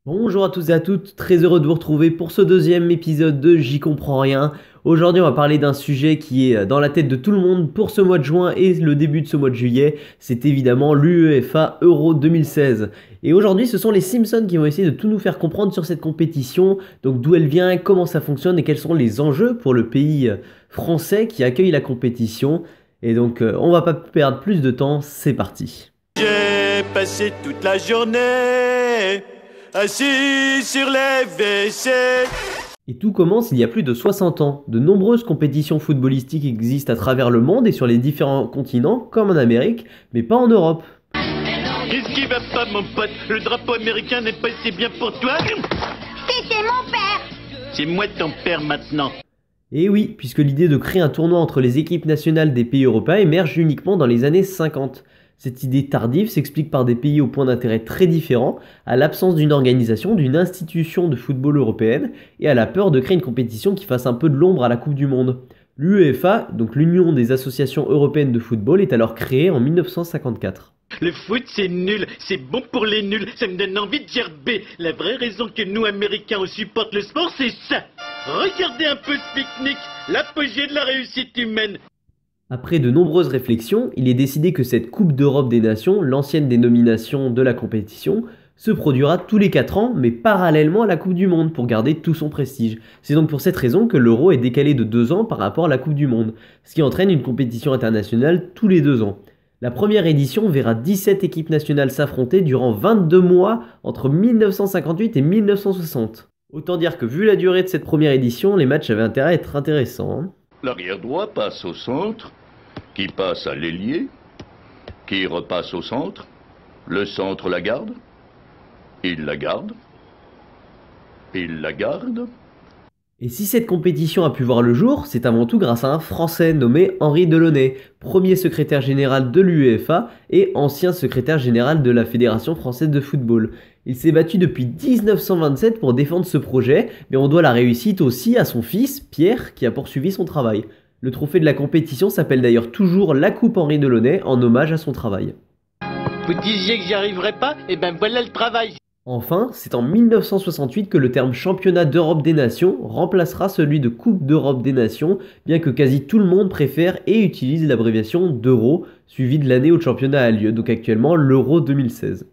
Bonjour à tous et à toutes, très heureux de vous retrouver pour ce deuxième épisode de J'y comprends rien. Aujourd'hui on va parler d'un sujet qui est dans la tête de tout le monde pour ce mois de juin et le début de ce mois de juillet, c'est évidemment l'UEFA Euro 2016. Et aujourd'hui ce sont les Simpsons qui vont essayer de tout nous faire comprendre sur cette compétition, donc d'où elle vient, comment ça fonctionne et quels sont les enjeux pour le pays français qui accueille la compétition. Et donc on va pas perdre plus de temps, c'est parti. J'ai passé toute la journée assis sur les WC. Et tout commence il y a plus de 60 ans. De nombreuses compétitions footballistiques existent à travers le monde et sur les différents continents, comme en Amérique, mais pas en Europe. Qu'est-ce qui va pas, mon pote? Le drapeau américain n'est pas assez bien pour toi? C'était mon père. C'est moi ton père maintenant. Et oui, puisque l'idée de créer un tournoi entre les équipes nationales des pays européens émerge uniquement dans les années 50. Cette idée tardive s'explique par des pays au point d'intérêt très différents, à l'absence d'une organisation, d'une institution de football européenne, et à la peur de créer une compétition qui fasse un peu de l'ombre à la Coupe du Monde. L'UEFA, donc l'Union des associations européennes de football, est alors créée en 1954. Le foot, c'est nul. C'est bon pour les nuls. Ça me donne envie de gerber. La vraie raison que nous, Américains, on supporte le sport, c'est ça. Regardez un peu ce pique-nique. L'apogée de la réussite humaine. Après de nombreuses réflexions, il est décidé que cette Coupe d'Europe des Nations, l'ancienne dénomination de la compétition, se produira tous les 4 ans, mais parallèlement à la Coupe du Monde, pour garder tout son prestige. C'est donc pour cette raison que l'Euro est décalé de 2 ans par rapport à la Coupe du Monde, ce qui entraîne une compétition internationale tous les 2 ans. La première édition verra 17 équipes nationales s'affronter durant 22 mois entre 1958 et 1960. Autant dire que vu la durée de cette première édition, les matchs avaient intérêt à être intéressants. L'arrière droit passe au centre, qui passe à l'ailier, qui repasse au centre. Le centre la garde, il la garde, il la garde. Et si cette compétition a pu voir le jour, c'est avant tout grâce à un Français nommé Henri Delaunay, premier secrétaire général de l'UEFA et ancien secrétaire général de la Fédération française de football. Il s'est battu depuis 1927 pour défendre ce projet, mais on doit la réussite aussi à son fils, Pierre, qui a poursuivi son travail. Le trophée de la compétition s'appelle d'ailleurs toujours la Coupe Henri Delaunay en hommage à son travail. Vous disiez que j'y arriverais pas? Eh ben voilà le travail. Enfin, c'est en 1968 que le terme Championnat d'Europe des Nations remplacera celui de Coupe d'Europe des Nations, bien que quasi tout le monde préfère et utilise l'abréviation d'Euro, suivi de l'année où le championnat a lieu, donc actuellement l'Euro 2016.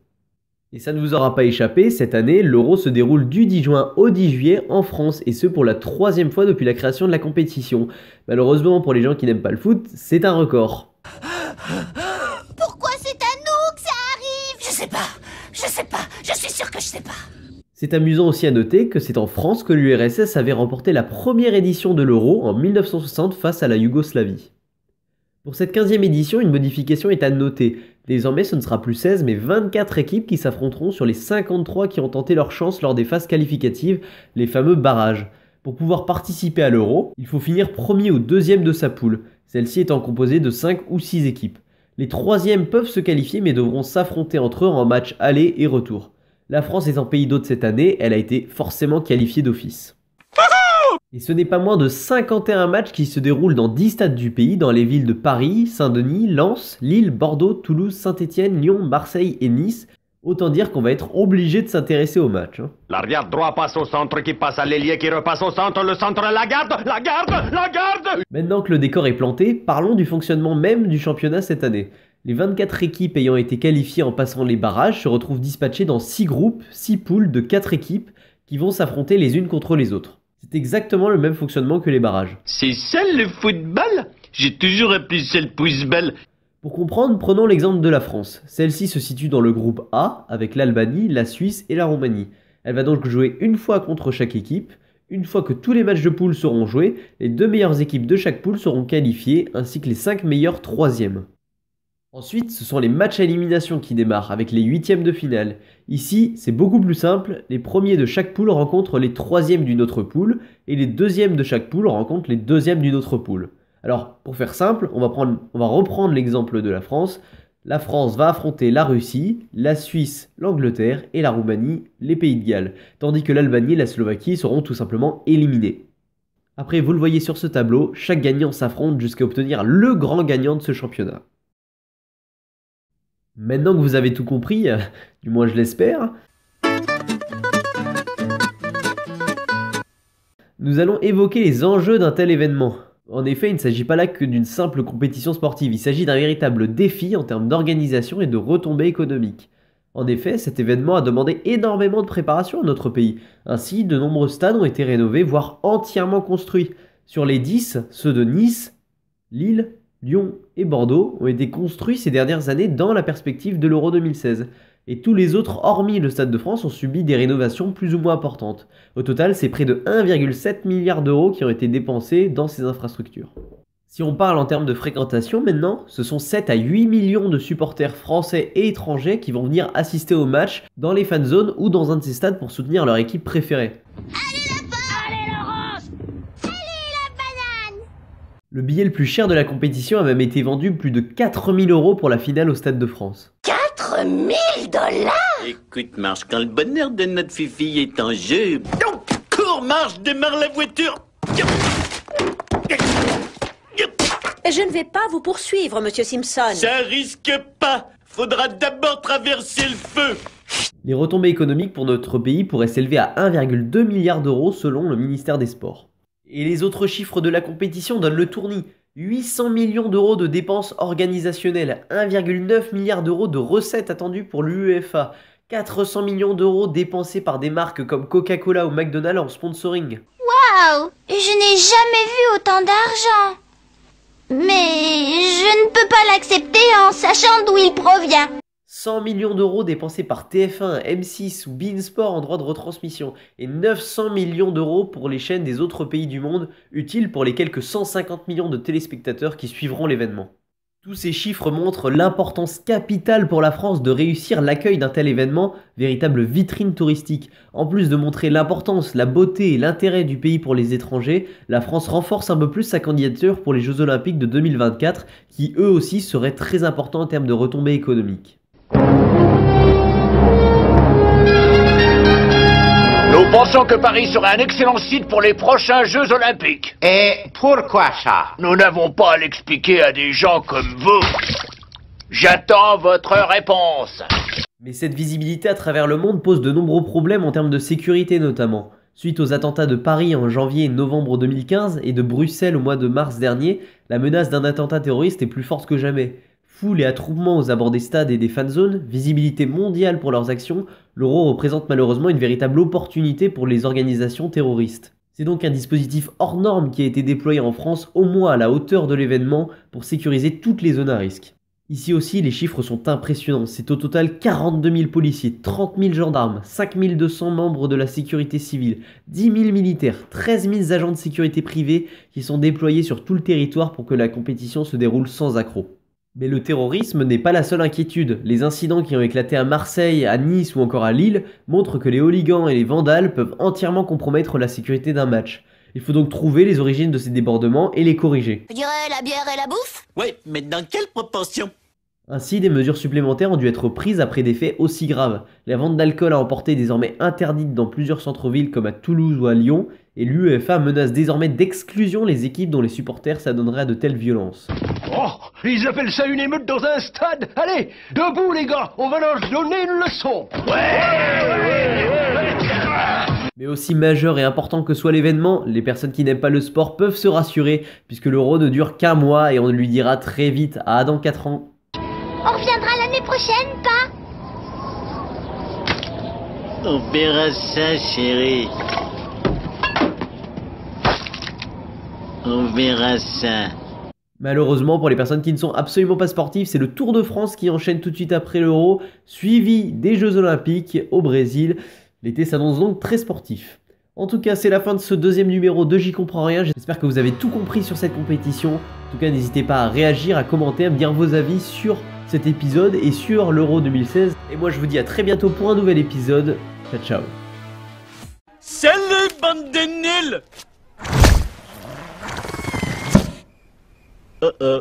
Et ça ne vous aura pas échappé, cette année, l'Euro se déroule du 10 juin au 10 juillet en France, et ce pour la 3e fois depuis la création de la compétition. Malheureusement pour les gens qui n'aiment pas le foot, c'est un record. Pourquoi c'est à nous que ça arrive? Je suis sûr que je sais pas. C'est amusant aussi à noter que c'est en France que l'URSS avait remporté la première édition de l'Euro en 1960 face à la Yougoslavie. Pour cette 15e édition, une modification est à noter. Désormais, ce ne sera plus 16 mais 24 équipes qui s'affronteront sur les 53 qui ont tenté leur chance lors des phases qualificatives, les fameux barrages. Pour pouvoir participer à l'Euro, il faut finir premier ou deuxième de sa poule, celle-ci étant composée de 5 ou 6 équipes. Les troisièmes peuvent se qualifier mais devront s'affronter entre eux en match aller et retour. La France étant pays d'hôte cette année, elle a été forcément qualifiée d'office. Et ce n'est pas moins de 51 matchs qui se déroulent dans 10 stades du pays, dans les villes de Paris, Saint-Denis, Lens, Lille, Bordeaux, Toulouse, Saint-Étienne, Lyon, Marseille et Nice. Autant dire qu'on va être obligé de s'intéresser aux matchs. L'arrière droit passe au centre, qui passe à l'ailier, qui repasse au centre, le centre la garde, la garde, la garde. Maintenant que le décor est planté, parlons du fonctionnement même du championnat cette année. Les 24 équipes ayant été qualifiées en passant les barrages se retrouvent dispatchées dans 6 groupes, 6 poules de 4 équipes qui vont s'affronter les unes contre les autres. C'est exactement le même fonctionnement que les barrages. C'est ça le football? J'ai toujours appelé ça le pouce-balle. Pour comprendre, prenons l'exemple de la France. Celle-ci se situe dans le groupe A avec l'Albanie, la Suisse et la Roumanie. Elle va donc jouer une fois contre chaque équipe. Une fois que tous les matchs de poule seront joués, les 2 meilleures équipes de chaque poule seront qualifiées ainsi que les 5 meilleures troisièmes. Ensuite, ce sont les matchs à élimination qui démarrent avec les 8e de finale. Ici, c'est beaucoup plus simple, les premiers de chaque poule rencontrent les 3e d'une autre poule et les 2e de chaque poule rencontrent les 2e d'une autre poule. Alors, pour faire simple, on va reprendre l'exemple de la France. La France va affronter la Russie, la Suisse, l'Angleterre et la Roumanie, les Pays de Galles, tandis que l'Albanie et la Slovaquie seront tout simplement éliminés. Après, vous le voyez sur ce tableau, chaque gagnant s'affronte jusqu'à obtenir le grand gagnant de ce championnat. Maintenant que vous avez tout compris, du moins je l'espère, Nous allons évoquer les enjeux d'un tel événement. En effet, il ne s'agit pas là que d'une simple compétition sportive, il s'agit d'un véritable défi en termes d'organisation et de retombées économiques. En effet, cet événement a demandé énormément de préparation à notre pays. Ainsi, de nombreux stades ont été rénovés, voire entièrement construits. Sur les 10, ceux de Nice, Lille, Lyon et Bordeaux ont été construits ces dernières années dans la perspective de l'Euro 2016. Et tous les autres, hormis le Stade de France, ont subi des rénovations plus ou moins importantes. Au total, c'est près de 1,7 milliard d'euros qui ont été dépensés dans ces infrastructures. Si on parle en termes de fréquentation maintenant, ce sont 7 à 8 millions de supporters français et étrangers qui vont venir assister au match dans les fan zones ou dans un de ces stades pour soutenir leur équipe préférée. Le billet le plus cher de la compétition a même été vendu plus de 4000 € pour la finale au Stade de France. 4000 $? Écoute, Marche, quand le bonheur de notre Fifi est en jeu... Oh, cours, Marche, démarre la voiture. Je ne vais pas vous poursuivre, monsieur Simpson. Ça risque pas. Faudra d'abord traverser le feu. Les retombées économiques pour notre pays pourraient s'élever à 1,2 milliard d'euros selon le ministère des Sports. Et les autres chiffres de la compétition donnent le tournis. 800 millions d'euros de dépenses organisationnelles, 1,9 milliard d'euros de recettes attendues pour l'UEFA, 400 millions d'euros dépensés par des marques comme Coca-Cola ou McDonald's en sponsoring. Waouh! Je n'ai jamais vu autant d'argent. Mais je ne peux pas l'accepter en sachant d'où il provient. 100 millions d'euros dépensés par TF1, M6 ou beIN Sport en droit de retransmission et 900 millions d'euros pour les chaînes des autres pays du monde, utiles pour les quelques 150 millions de téléspectateurs qui suivront l'événement. Tous ces chiffres montrent l'importance capitale pour la France de réussir l'accueil d'un tel événement, véritable vitrine touristique. En plus de montrer l'importance, la beauté et l'intérêt du pays pour les étrangers, la France renforce un peu plus sa candidature pour les Jeux Olympiques de 2024, qui eux aussi seraient très importants en termes de retombées économiques. Nous pensons que Paris serait un excellent site pour les prochains Jeux Olympiques. Et pourquoi ça? Nous n'avons pas à l'expliquer à des gens comme vous. J'attends votre réponse. Mais cette visibilité à travers le monde pose de nombreux problèmes en termes de sécurité notamment. Suite aux attentats de Paris en janvier et novembre 2015 et de Bruxelles au mois de mars dernier, la menace d'un attentat terroriste est plus forte que jamais. Foule et attroupement aux abords des stades et des fanzones, visibilité mondiale pour leurs actions, l'Euro représente malheureusement une véritable opportunité pour les organisations terroristes. C'est donc un dispositif hors norme qui a été déployé en France au moins à la hauteur de l'événement pour sécuriser toutes les zones à risque. Ici aussi, les chiffres sont impressionnants. C'est au total 42 000 policiers, 30 000 gendarmes, 5 200 membres de la sécurité civile, 10 000 militaires, 13 000 agents de sécurité privés qui sont déployés sur tout le territoire pour que la compétition se déroule sans accroc. Mais le terrorisme n'est pas la seule inquiétude. Les incidents qui ont éclaté à Marseille, à Nice ou encore à Lille montrent que les hooligans et les vandales peuvent entièrement compromettre la sécurité d'un match. Il faut donc trouver les origines de ces débordements et les corriger. Je dirais la bière et la bouffe? Ouais, mais dans quelle proportion? Ainsi, des mesures supplémentaires ont dû être prises après des faits aussi graves. La vente d'alcool à emporter est désormais interdite dans plusieurs centres-villes comme à Toulouse ou à Lyon, et l'UEFA menace désormais d'exclusion les équipes dont les supporters s'adonneraient à de telles violences. Oh, ils appellent ça une émeute dans un stade. Allez, debout les gars, on va leur donner une leçon. Mais aussi majeur et important que soit l'événement, les personnes qui n'aiment pas le sport peuvent se rassurer, puisque l'Euro ne dure qu'un mois et on lui dira très vite, dans 4 ans. On reviendra l'année prochaine, pas? On verra ça, chérie. On verra ça. Malheureusement, pour les personnes qui ne sont absolument pas sportives, c'est le Tour de France qui enchaîne tout de suite après l'Euro, suivi des Jeux Olympiques au Brésil. L'été s'annonce donc très sportif. En tout cas, c'est la fin de ce deuxième numéro de J'y comprends rien. J'espère que vous avez tout compris sur cette compétition. En tout cas, n'hésitez pas à réagir, à commenter, à me dire vos avis sur cet épisode et sur l'Euro 2016. Et moi, je vous dis à très bientôt pour un nouvel épisode. Ciao, ciao. Salut, bande de nuls! Oh oh.